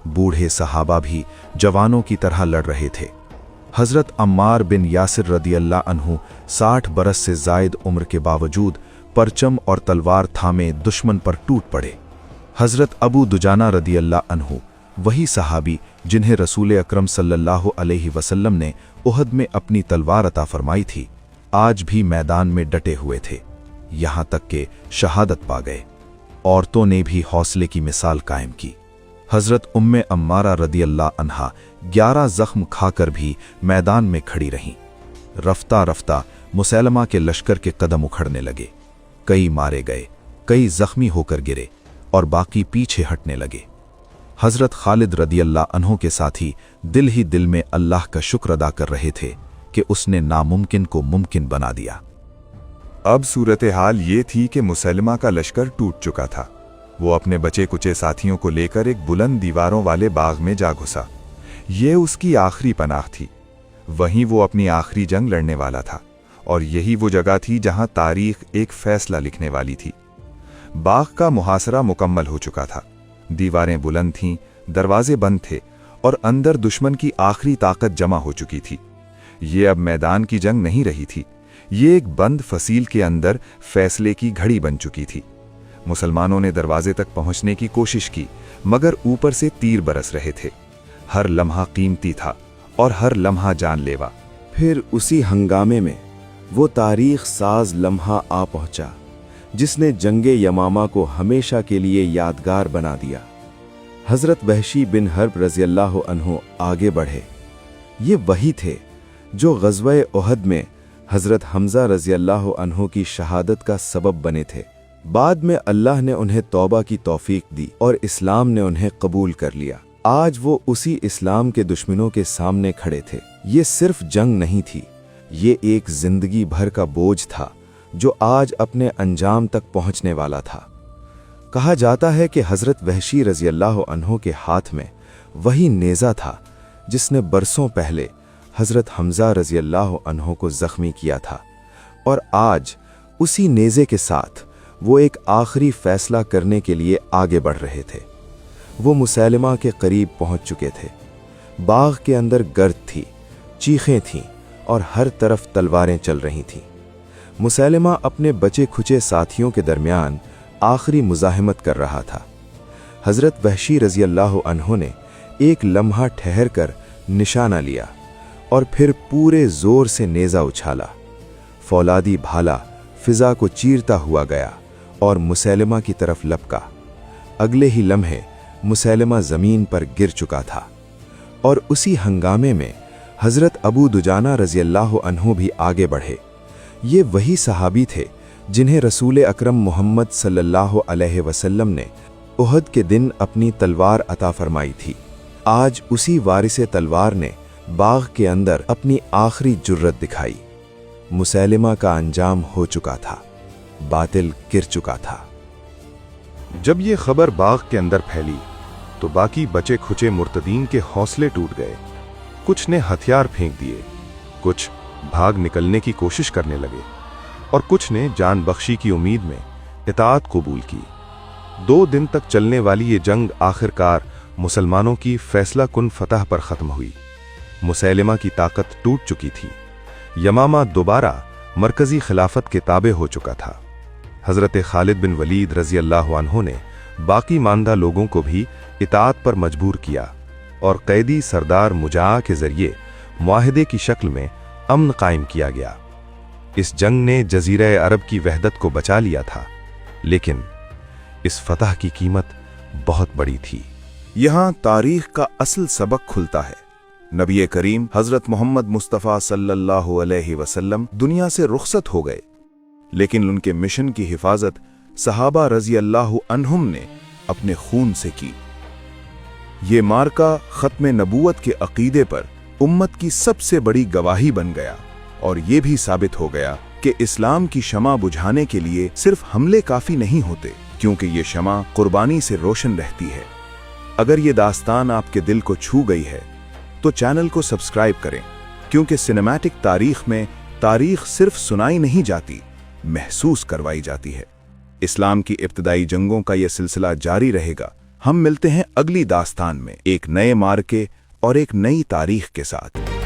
बूढ़े सहाबा भी जवानों की तरह लड़ रहे थे। हज़रत अम्मार बिन यासिर रदियल्लाह अन्हु 60 बरस से ज़ायद उम्र के बावजूद परचम और तलवार थामे दुश्मन पर टूट पड़े। हज़रत अबू दुजाना रदियल्लाह अन्हु, वही सहाबी जिन्हें रसूल अकरम सल्लल्लाहु अलैहि वसल्लम ने उहद में अपनी तलवार अता फरमाई थी, आज भी मैदान में डटे हुए थे, यहाँ तक कि शहादत पा गए। औरतों ने भी हौसले की मिसाल कायम की। हज़रत उम्मे अम्मारा रदियल्लाह अन्हा 11 ज़ख्म खाकर भी मैदान में खड़ी रहीं। रफ्ता रफ्ता मुसैलमा के लश्कर के कदम उखड़ने लगे। कई मारे गए, कई ज़ख्मी होकर गिरे और बाकी पीछे हटने लगे। हज़रत खालिद रदियल्लाह अन्हों के साथी दिल ही दिल में अल्लाह का शुक्र अदा कर रहे थे कि उसने नामुमकिन को मुमकिन बना दिया। अब सूरत हाल ये थी कि मुसैलमा का लश्कर टूट चुका था। वो अपने बचे कुचे साथियों को लेकर एक बुलंद दीवारों वाले बाग में जा घुसा। ये उसकी आखिरी पनाह थी। वहीं वो अपनी आखिरी जंग लड़ने वाला था और यही वो जगह थी जहां तारीख एक फैसला लिखने वाली थी। बाग का मुहासरा मुकम्मल हो चुका था। दीवारें बुलंद थीं, दरवाजे बंद थे और अंदर दुश्मन की आखिरी ताकत जमा हो चुकी थी। ये अब मैदान की जंग नहीं रही थी, ये एक बंद फसील के अंदर फैसले की घड़ी बन चुकी थी। मुसलमानों ने दरवाजे तक पहुंचने की कोशिश की, मगर ऊपर से तीर बरस रहे थे। हर लम्हा कीमती था और हर लम्हा जानलेवा। फिर उसी हंगामे में वो तारीख साज लम्हा आ पहुंचा जिसने जंगे यमामा को हमेशा के लिए यादगार बना दिया। हज़रत वहशी बिन हर्ब रज़ियल्लाहु अन्हु आगे बढ़े। ये वही थे जो ग़ज़वा उहद में हज़रत हमज़ा रज़ियल्लाहु अन्हु की शहादत का सबब बने थे। बाद में अल्लाह ने उन्हें तौबा की तौफीक दी और इस्लाम ने उन्हें कबूल कर लिया। आज वो उसी इस्लाम के दुश्मनों के सामने खड़े थे। ये सिर्फ जंग नहीं थी, ये एक जिंदगी भर का बोझ था जो आज अपने अंजाम तक पहुंचने वाला था। कहा जाता है कि हज़रत वहशी रज़ियल्लाहु अन्हु के हाथ में वही नेज़ा था जिसने बरसों पहले हज़रत हमज़ा रज़ियल्लाहु अन्हु को ज़ख्मी किया था, और आज उसी नेज़े के साथ वो एक आखिरी फैसला करने के लिए आगे बढ़ रहे थे। वो मुसैलमा के करीब पहुंच चुके थे। बाग के अंदर गर्द थी, चीखें थीं और हर तरफ तलवारें चल रही थीं। मुसैलमा अपने बचे खुचे साथियों के दरमियान आखिरी मुज़ाहिमत कर रहा था। हज़रत वहशी रज़ियल्लाहु अन्हु ने एक लम्हा ठहर कर निशाना लिया और फिर पूरे जोर से नेज़ा उछाला। फौलादी भाला फिजा को चीरता हुआ गया और मुसैलमा की तरफ लपका। अगले ही लम्हे मुसैलमा ज़मीन पर गिर चुका था और उसी हंगामे में हज़रत अबू दुजाना रज़ियल्लाहु अन्हु भी आगे बढ़े। ये वही सहाबी थे जिन्हें रसूल अकरम मोहम्मद सल्लल्लाहु अलैहि वसल्लम ने उहद के दिन अपनी तलवार अता फरमाई थी। आज उसी वारिसे तलवार ने बाग के अंदर अपनी आखिरी जुर्रत दिखाई। मुसैलिमा का अंजाम हो चुका था, बातिल गिर चुका था। जब ये खबर बाग के अंदर फैली तो बाकी बचे खुचे मुर्तदीन के हौसले टूट गए। कुछ ने हथियार फेंक दिए, कुछ भाग निकलने की कोशिश करने लगे और कुछ ने जान बख्शी की उम्मीद में इताअत कबूल की। 2 दिन तक चलने वाली ये जंग आखिरकार मुसलमानों की फैसला कुन फतह पर ख़त्म हुई। मुसैलिमा की ताकत टूट चुकी थी। यमामा दोबारा मरकज़ी खिलाफत के ताबे हो चुका था। हज़रत खालिद बिन वलीद रज़ियल्लाहु अन्हु ने बाकी मानदा लोगों को भी इताअत पर मजबूर किया और कैदी सरदार मुजाआ के ज़रिए मुआहिदे की शक्ल में अमन कायम किया गया। इस जंग ने जज़ीरा अरब की वहदत को बचा लिया था, लेकिन इस फतह की कीमत बहुत बड़ी थी। यहाँ तारीख का असल सबक खुलता है। नबी करीम हज़रत मोहम्मद मुस्तफ़ा सल्लल्लाहु अलैहि वसल्लम दुनिया से रुखसत हो गए, लेकिन उनके मिशन की हिफाजत सहाबा रज़ियल्लाहु अन्हुम ने अपने खून से की। ये मार्का ख़त्म नबूवत के अक़ीदे पर उम्मत की सबसे बड़ी गवाही बन गया और ये भी साबित हो गया कि इस्लाम की शमा बुझाने के लिए सिर्फ हमले काफ़ी नहीं होते, क्योंकि ये शमा कुर्बानी से रोशन रहती है। अगर ये दास्तान आपके दिल को छू गई है तो चैनल को सब्सक्राइब करें, क्योंकि सिनेमैटिक तारीख में तारीख सिर्फ सुनाई नहीं जाती, महसूस करवाई जाती है। इस्लाम की इब्तदाई जंगों का यह सिलसिला जारी रहेगा हम मिलते हैं अगली दास्तान में एक नए मार्के और एक नई तारीख के साथ।